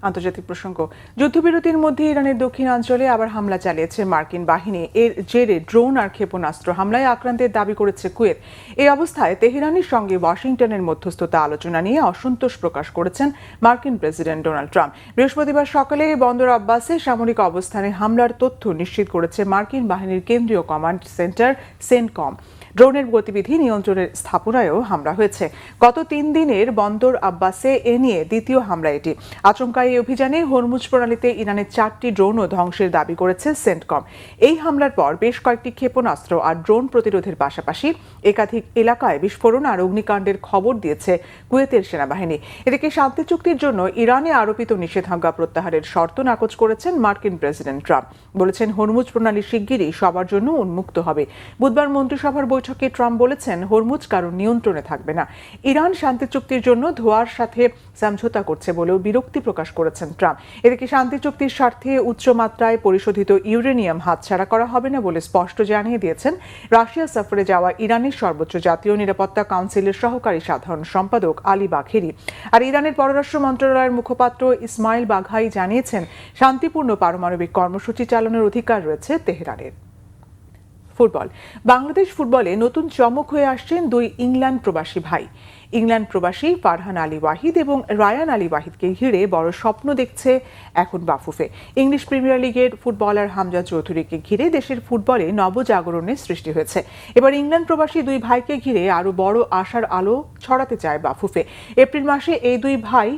আন্তর্জাতিক প্রসঙ্গ, যুদ্ধবিরতির মধ্যে ইরানের দক্ষিণাঞ্চলে আবার হামলা চালিয়েছে মার্কিন বাহিনী। এর জেরে ড্রোন আর ক্ষেপণাস্ত্র হামলায় আক্রান্তের দাবি করেছে কুয়েত। এই অবস্থায় তেহরানের সঙ্গে ওয়াশিংটনের মধ্যস্থতা আলোচনা নিয়ে অসন্তোষ প্রকাশ করেছেন মার্কিন প্রেসিডেন্ট ডোনাল্ড ট্রাম্প। বৃহস্পতিবার সকালে বন্দর আব্বাসে সামরিক অবস্থানে হামলার তথ্য নিশ্চিত করেছে মার্কিন বাহিনীর কেন্দ্রীয় কমান্ড সেন্টার সেন্টকম। ড্রোনের গতিবিধি নিয়ন্ত্রণের স্থাপনায়ও হামলা হয়েছে। গত 3 দিনের বন্দর আব্বাসে এ নিয়ে দ্বিতীয় হামলা এটি। আচমকা এই অভিযানে হরমুজ প্রণালীতে ইরানের 4টি ড্রোনও ধ্বংসের দাবি করেছে সেন্টকম। এই হামলার পর বেশ কয়েকটি ক্ষেপণাস্ত্র আর ড্রোন প্রতিরোধের পাশাপাশি একাধিক এলাকায় বিস্ফোরণ আর অগ্নিকাণ্ডের খবর দিয়েছে কুয়েতের সেনাবাহিনী। এদিকে শান্তি চুক্তির জন্য ইরানে আরোপিত নিষেধাজ্ঞা প্রত্যাহারের শর্ত নাকচ করেছেন মার্কিন প্রেসিডেন্ট ট্রাম্প। বলেছেন হরমুজ প্রণালী শিগগিরই সবার জন্য উন্মুক্ত হবে। বুধবার মন্ত্রিসভার বৈঠকে ট্রাম্প বলেছেন হরমুজ কারোর নিয়ন্ত্রণে থাকবে না। ইরান শান্তি চুক্তির জন্য ধোঁয়ার সাথে সমঝোতা করছে বলেও বিরক্তি প্রকাশ করেছেন ট্রাম্প। এদিকে শান্তি চুক্তির স্বার্থে উচ্চমাত্রায় পরিশোধিত ইউরেনিয়াম হাতছাড়া করা হবে না বলে স্পষ্ট জানিয়ে দিয়েছেন রাশিয়া সফরে যাওয়া ইরানের সর্বোচ্চ জাতীয় নিরাপত্তা কাউন্সিলের সহকারী সাধারণ সম্পাদক আলী বাঘেরি। আর ইরানের পররাষ্ট্র মন্ত্রণালয়ের মুখপাত্র ইসমাইল বাঘাই জানিয়েছেন শান্তিপূর্ণ পারমাণবিক কর্মসূচি চালানোর অধিকার রয়েছে তেহরানের। ফুটবল, বাংলাদেশ ফুটবলে নতুন চমক হয়ে আসছেন 2 ইংল্যান্ড প্রবাসী ভাই। ইংল্যান্ড প্রবাসী ফারহান আলী ওয়াহিদ এবং রায়ান আলী ওয়াহিদকে ঘিরে বড় স্বপ্ন দেখছে এখন বাফুফে। ইংলিশ প্রিমিয়ার লিগের ফুটবলার হামজা চৌধুরীকে ঘিরে দেশের ফুটবলে নবজাগরণের সৃষ্টি হয়েছে। এবার ইংল্যান্ড প্রবাসী 2 ভাইকে ঘিরে আরও বড় আশার আলো ছড়াতে চায় বাফুফে। এপ্রিল মাসে এই 2 ভাই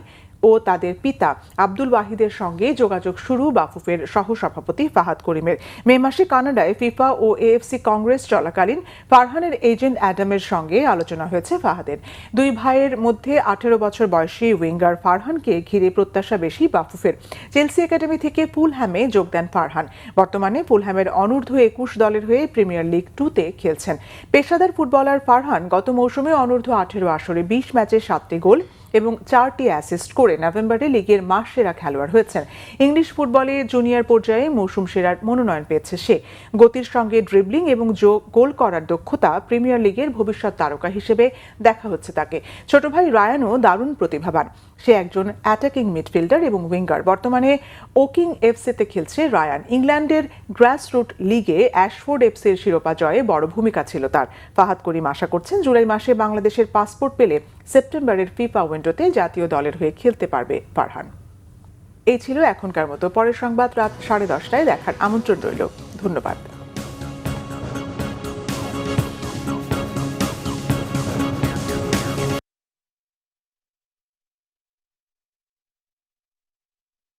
ও তাদের পিতা আব্দুল ওয়াহিদের সঙ্গে যোগাযোগ শুরু বাফুফের সহসভাপতি ফাহাদ করিমের। মে মাসে কানাডায় ফিফা ও এএফসি কংগ্রেস চলাকালীন ফারহানের এজেন্ট অ্যাডামের সঙ্গে আলোচনা হয়েছে ফাহাদের। 2 ভাইয়ের মধ্যে 18 বছর বয়সী উইঙ্গার ফারহানকে ঘিরে প্রত্যাশা বেশি বাফুফের। চেলসি একাডেমি থেকে ফুলহ্যামে যোগ দেন ফারহান। বর্তমানে ফুলহ্যামের অনূর্ধ্ব 21 দলের হয়ে প্রিমিয়ার লিগ 2-তে খেলছেন। পেশাদার ফুটবলার ফারহান গত মৌসুমে অনূর্ধ্ব 18 আসরে 20 ম্যাচে 7টি গোল এবং 4টি অ্যাসিস্ট করে নভেম্বরে লিগের মাস সেরা খেলোয়াড় হয়েছেন। ইংলিশ ফুটবলে জুনিয়র পর্যায়ে মৌসুম সেরার মনোনয়ন পেয়েছে সে। গতির সঙ্গে ড্রিবলিং এবং গোল করার দক্ষতা প্রিমিয়ার লিগের ভবিষ্যৎ তারকা হিসেবে দেখা হচ্ছে তাকে। ছোট ভাই রায়ানও দারুণ প্রতিভাবান। সে একজন অ্যাটাকিং মিডফিল্ডার এবং উইঙ্গার। বর্তমানে ওকিং এফসিতে খেলছে রায়ান। ইংল্যান্ডের গ্রাসরুট লিগে অ্যাশফোর্ড এফসির শিরোপা জয়ে বড় ভূমিকা ছিল তার। ফাহাদ করিম আশা করছেন জুলাই মাসে বাংলাদেশের পাসপোর্ট পেলে সেপ্টেম্বরের ফিফা উইন্ডোতে জাতীয় দলের হয়ে খেলতে পারবে ফারহান। এই ছিল এখনকার মতো। পরের সংবাদ রাত 10:30টায় দেখার আমন্ত্রণ রইল। ধন্যবাদ।